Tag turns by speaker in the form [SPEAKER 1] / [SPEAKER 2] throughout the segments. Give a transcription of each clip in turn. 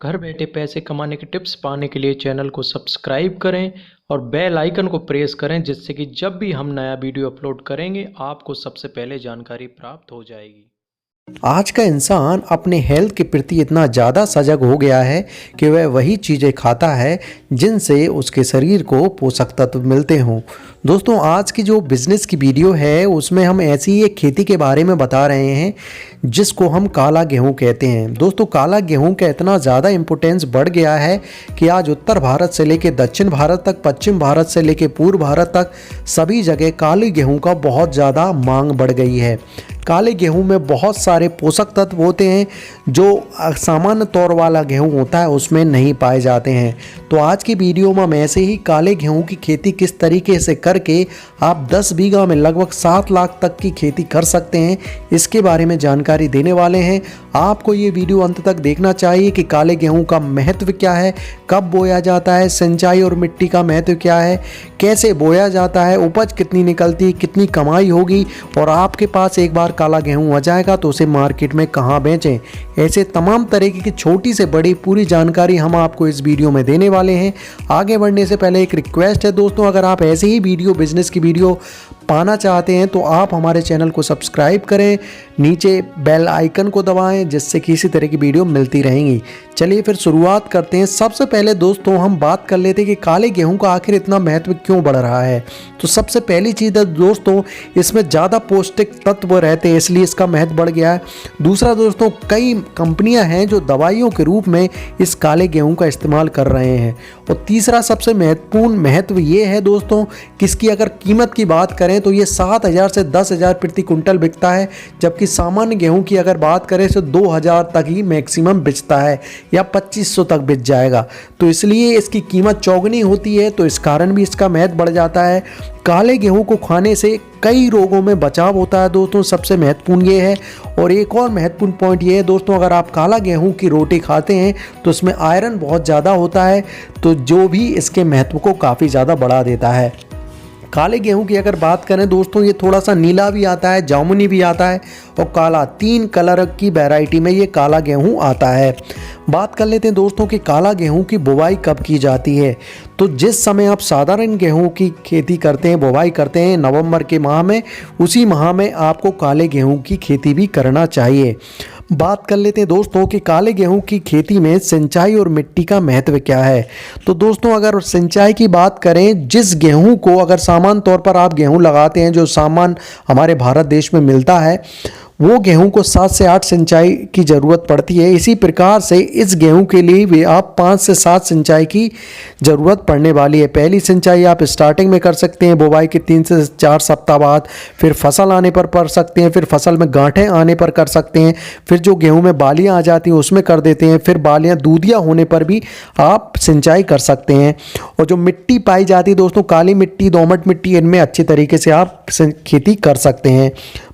[SPEAKER 1] घर बैठे पैसे कमाने के टिप्स पाने के लिए चैनल को सब्सक्राइब करें और बेल आइकन को प्रेस करें, जिससे कि जब भी हम नया वीडियो अपलोड करेंगे आपको सबसे पहले जानकारी प्राप्त हो जाएगी।
[SPEAKER 2] आज का इंसान अपने हेल्थ के प्रति इतना ज़्यादा सजग हो गया है कि वह वही चीज़ें खाता है जिनसे उसके शरीर को पोषक तत्व मिलते हों। दोस्तों, आज की जो बिज़नेस की वीडियो है उसमें हम ऐसी ही एक खेती के बारे में बता रहे हैं जिसको हम काला गेहूं कहते हैं। दोस्तों, काला गेहूं का इतना ज़्यादा इम्पोर्टेंस बढ़ गया है कि आज उत्तर भारत से लेके दक्षिण भारत तक, पश्चिम भारत से लेके पूर्व भारत तक सभी जगह काले गेहूं का बहुत ज़्यादा मांग बढ़ गई है। काले गेहूं में बहुत सारे पोषक तत्व होते हैं जो सामान्य तौर वाला गेहूं होता है उसमें नहीं पाए जाते हैं। तो आज की वीडियो में हम ऐसे ही काले गेहूं की खेती किस तरीके से करके आप 10 बीघा में लगभग 7 लाख तक की खेती कर सकते हैं, इसके बारे में जानकारी देने वाले हैं। आपको ये वीडियो अंत तक देखना चाहिए कि काले गेहूं का महत्व क्या है, कब बोया जाता है, सिंचाई और मिट्टी का महत्व क्या है, कैसे बोया जाता है, उपज कितनी निकलती, कितनी कमाई होगी और आपके पास एक बार काला गेहूं आ जाएगा तो उसे मार्केट में कहां बेचें। ऐसे तमाम तरीके की छोटी से बड़ी पूरी जानकारी हम आपको इस वीडियो में देने वाले हैं। आगे बढ़ने से पहले एक रिक्वेस्ट है दोस्तों, अगर आप ऐसे ही वीडियो, बिजनेस की वीडियो पाना चाहते हैं तो आप हमारे चैनल को सब्सक्राइब करें, नीचे बेल आइकन को दबाएं जिससे कि इसी तरह की वीडियो मिलती रहेंगी। चलिए फिर शुरुआत करते हैं। सबसे पहले दोस्तों हम बात कर लेते हैं कि काले गेहूं का आखिर इतना महत्व क्यों बढ़ रहा है। तो सबसे पहली चीज़ है दोस्तों, इसमें ज़्यादा पौष्टिक तत्व रहते हैं इसलिए इसका महत्व बढ़ गया है। दूसरा दोस्तों, कई कंपनियां हैं जो दवाइयों के रूप में इस काले गेहूं का इस्तेमाल कर रहे हैं। और तीसरा सबसे महत्वपूर्ण महत्व ये है दोस्तों कि इसकी अगर कीमत की बात करें तो ये 7,000 से 10,000 प्रति कुंटल बिकता है, जबकि सामान्य गेहूं की अगर बात करें तो 2,000 तक ही मैक्सिमम बिकता है या 2,500 तक बिक जाएगा। तो इसलिए इसकी कीमत चौगुनी होती है, तो इस कारण भी इसका महत्व बढ़ जाता है। काले गेहूं को खाने से कई रोगों में बचाव होता है दोस्तों, सबसे महत्वपूर्ण ये है। और एक और महत्वपूर्ण पॉइंट ये है दोस्तों, अगर आप काला गेहूं की रोटी खाते हैं तो इसमें आयरन बहुत ज़्यादा होता है, तो जो भी इसके महत्व को काफ़ी ज़्यादा बढ़ा देता है। काले गेहूं की अगर बात करें दोस्तों, ये थोड़ा सा नीला भी आता है, जामुनी भी आता है और काला, 3 कलर की वैरायटी में ये काला गेहूं आता है। बात कर लेते हैं दोस्तों कि काला गेहूं की बुवाई कब की जाती है। तो जिस समय आप साधारण गेहूं की खेती करते हैं, बुवाई करते हैं नवंबर के माह में, उसी माह में आपको काले गेहूं की खेती भी करना चाहिए। बात कर लेते हैं दोस्तों कि काले गेहूं की खेती में सिंचाई और मिट्टी का महत्व क्या है। तो दोस्तों, अगर सिंचाई की बात करें, जिस गेहूं को अगर सामान्य तौर पर आप गेहूं लगाते हैं जो सामान हमारे भारत देश में मिलता है, वो गेहूं को 7 से 8 सिंचाई की ज़रूरत पड़ती है। इसी प्रकार से इस गेहूं के लिए भी आप 5 से 7 सिंचाई की ज़रूरत पड़ने वाली है। पहली सिंचाई आप स्टार्टिंग में कर सकते हैं, बुवाई के 3 से 4 सप्ताह बाद, फिर फसल आने पर कर सकते हैं, फिर फसल में गांठें आने पर कर सकते हैं, फिर जो गेहूं में बालियां आ जाती हैं उसमें कर देते हैं, फिर बालियां दूधिया होने पर भी आप सिंचाई कर सकते हैं। और जो मिट्टी पाई जाती है दोस्तों, काली मिट्टी, दोमट मिट्टी, इनमें अच्छे तरीके से आप खेती कर सकते हैं।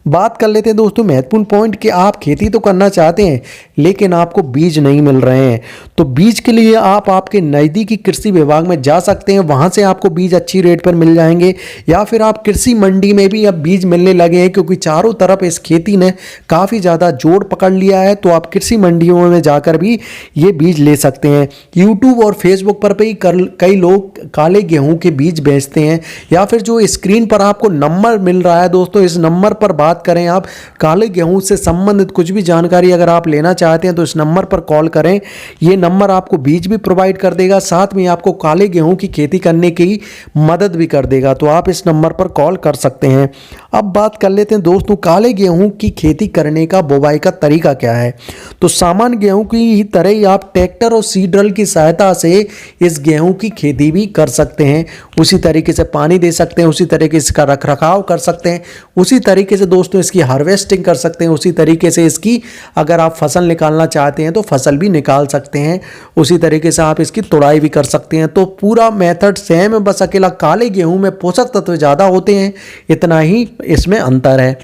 [SPEAKER 2] बात कर लेते हैं दोस्तों महत्वपूर्ण पॉइंट कि आप खेती तो करना चाहते हैं लेकिन आपको बीज नहीं मिल रहे हैं। तो बीज के लिए आप आपके नज़दीकी कृषि विभाग में जा सकते हैं, वहां से आपको बीज अच्छी रेट पर मिल जाएंगे, या फिर आप कृषि मंडी में भी अब बीज मिलने लगे हैं क्योंकि चारों तरफ इस खेती ने काफ़ी ज़्यादा जोर पकड़ लिया है। तो आप कृषि मंडियों में जाकर भी ये बीज ले सकते हैं। यूट्यूब और फेसबुक पर भी कई लोग काले गेहूँ के बीज बेचते हैं, या फिर जो स्क्रीन पर आपको नंबर मिल रहा है दोस्तों, इस नंबर पर बात करें। आप काले गेहूं से संबंधित कुछ भी जानकारी अगर आप लेना चाहते हैं तो इस नंबर पर कॉल करें। ये नंबर आपको बीज भी प्रोवाइड कर देगा, साथ में आपको काले गेहूं की खेती करने की मदद भी कर देगा। तो आप इस नंबर पर कॉल कर सकते हैं। अब बात कर लेते हैं दोस्तों काले गेहूं की खेती करने का, बुवाई का तरीका क्या है। तो सामान्य गेहूं की ही तरह ही आप ट्रैक्टर और सीडरल की सहायता से इस गेहूं की खेती भी कर सकते हैं। उसी तरीके से पानी दे सकते हैं, उसी तरीके से इसका रखरखाव कर सकते हैं, उसी तरीके से दोस्तों इसकी हार्वेस्टिंग कर सकते हैं, उसी तरीके से इसकी अगर आप फसल निकालना चाहते हैं तो फसल भी निकाल सकते हैं, उसी तरीके से आप इसकी तुड़ाई भी कर सकते हैं। तो पूरा मेथड सेम है, बस अकेला काले गेहूं में पोषक तत्व ज़्यादा होते हैं, इतना ही इसमें अंतर है।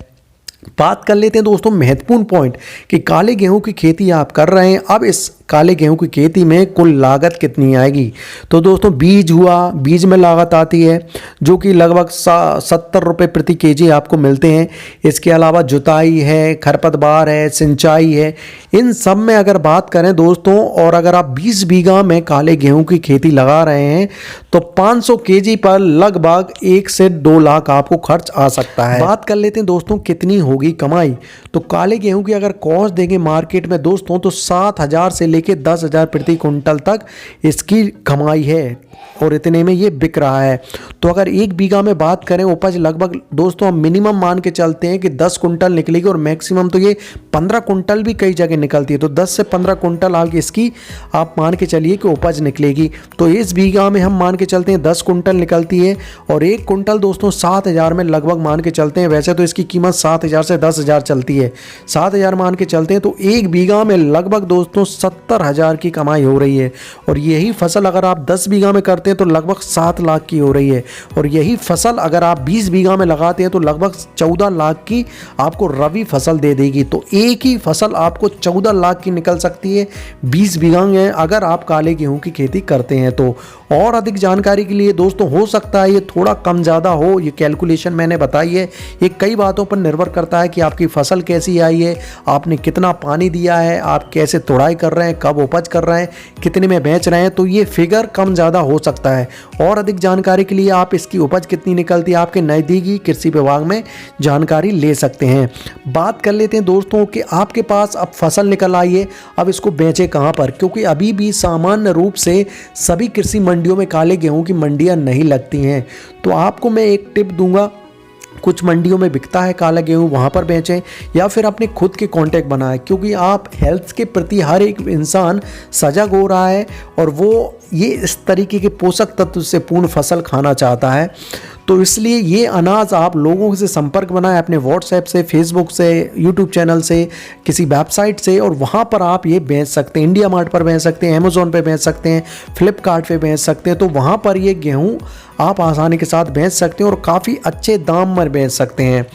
[SPEAKER 2] बात कर लेते हैं दोस्तों महत्वपूर्ण पॉइंट कि काले गेहूं की खेती आप कर रहे हैं, अब इस काले गेहूं की खेती में कुल लागत कितनी आएगी। तो दोस्तों बीज हुआ, बीज में लागत आती है जो कि लगभग 70 रुपये प्रति केजी आपको मिलते हैं। इसके अलावा जुताई है, खरपतवार है, सिंचाई है, इन सब में अगर बात करें दोस्तों, और अगर आप 20 बीघा में काले गेहूं की खेती लगा रहे हैं तो 500 केजी पर लगभग 1 से 2 लाख आपको खर्च आ सकता है। बात कर लेते हैं दोस्तों कितनी होगी कमाई। तो काले गेहूं की अगर कॉस्ट देंगे मार्केट में दोस्तों तो 7,000 से लेके 10,000 प्रति कुंटल तक इसकी कमाई है और इतने में ये बिक रहा है। तो अगर 1 बीघा में बात करें उपज लगभग दोस्तों हम मिनिमम मान के चलते हैं कि 10 कुंटल निकलेगी और मैक्सिमम तो ये 15 कुंटल भी कई जगह निकलती है। तो 10 से 15 कुंटल आगे इसकी आप मान के चलिए कि उपज निकलेगी। तो इस बीघा में हम मान के चलते हैं 10 कुंटल निकलती है और 1 कुंटल दोस्तों 7,000 में लगभग मान के चलते हैं। वैसे तो इसकी कीमत 7,000 से 10,000 चलती है, 7,000 मान के चलते हैं तो 1 बीघा में लगभग दोस्तों 70,000 की कमाई हो रही है। और यही फसल अगर आप 10 बीघा में करते हैं तो लगभग 7 लाख की हो रही है। और यही फसल अगर आप 20 बीघा में लगाते हैं तो लगभग 14 लाख की आपको रबी फसल दे देगी। तो एक ही फसल आपको 14 लाख की निकल सकती है 20 बीघा में अगर आप काले गेहूं की खेती करते हैं तो। और अधिक जानकारी के लिए दोस्तों हो सकता है ये थोड़ा कम ज़्यादा हो, ये कैलकुलेशन मैंने बताई है। ये कई बातों पर निर्भर करता है कि आपकी फसल कैसी आई है, आपने कितना पानी दिया है, आप कैसे तुड़ाई कर रहे हैं, कब उपज कर रहे हैं, कितने में बेच रहे हैं, तो ये फिगर कम ज़्यादा हो सकता है। और अधिक जानकारी के लिए आप इसकी उपज कितनी निकलती है आपके नज़दीकी कृषि विभाग में जानकारी ले सकते हैं। बात कर लेते हैं दोस्तों कि आपके पास अब फसल निकल आई है, अब इसको बेचें कहाँ पर, क्योंकि अभी भी सामान्य रूप से सभी कृषि मंडियों में काले गेहूं की मंडियां नहीं लगती हैं। तो आपको मैं एक टिप दूंगा, कुछ मंडियों में बिकता है काला गेहूं, वहाँ पर बेचें या फिर अपने खुद के कांटेक्ट बनाएं, क्योंकि आप हेल्थ के प्रति हर एक इंसान सजग हो रहा है और वो ये इस तरीके के पोषक तत्व से पूर्ण फसल खाना चाहता है। तो इसलिए ये अनाज आप लोगों से संपर्क बनाएं अपने व्हाट्सएप से, फेसबुक से, यूट्यूब चैनल से, किसी वेबसाइट से, और वहाँ पर आप ये बेच सकते हैं। इंडिया मार्ट पर बेच सकते हैं, अमेज़ॉन पे बेच सकते हैं, फ्लिपकार्ट पे बेच सकते हैं। तो वहाँ पर ये गेहूँ आप आसानी के साथ बेच सकते हैं और काफ़ी अच्छे दाम में बेच सकते हैं।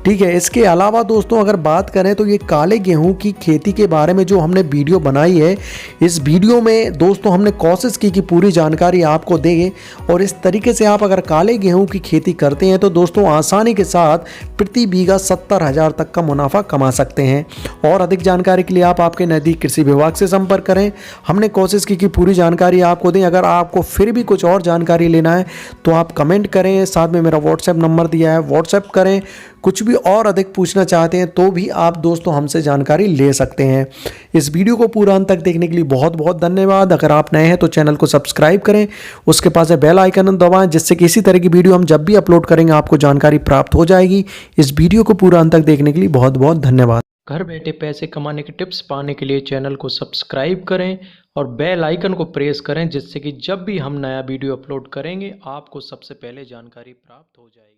[SPEAKER 2] ठीक है, इसके अलावा दोस्तों अगर बात करें तो ये काले गेहूं की खेती के बारे में जो हमने वीडियो बनाई है, इस वीडियो में दोस्तों हमने कोशिश की कि पूरी जानकारी आपको दें और इस तरीके से आप अगर काले गेहूं की खेती करते हैं तो दोस्तों आसानी के साथ प्रति बीघा 70,000 तक का मुनाफा कमा सकते हैं। और अधिक जानकारी के लिए आप आपके नज़दीक कृषि विभाग से संपर्क करें। हमने कोशिश की कि पूरी जानकारी आपको दें। अगर आपको फिर भी कुछ और जानकारी लेना है तो आप कमेंट करें, साथ में मेरा व्हाट्सएप नंबर दिया है, व्हाट्सएप करें। कुछ भी और अधिक पूछना चाहते हैं तो भी आप दोस्तों हमसे जानकारी ले सकते हैं। इस वीडियो को पूरा अंत तक देखने के लिए बहुत बहुत धन्यवाद। अगर आप नए हैं तो चैनल को सब्सक्राइब करें, उसके पास है बेल आइकन दबाएं, जिससे कि इसी तरह की वीडियो हम जब भी अपलोड करेंगे आपको जानकारी प्राप्त हो जाएगी। इस वीडियो को पूरा अंत तक देखने के लिए बहुत बहुत धन्यवाद।
[SPEAKER 1] घर बैठे पैसे कमाने की टिप्स पाने के लिए चैनल को सब्सक्राइब करें और बेल आइकन को प्रेस करें, जिससे कि जब भी हम नया वीडियो अपलोड करेंगे आपको सबसे पहले जानकारी प्राप्त हो जाएगी।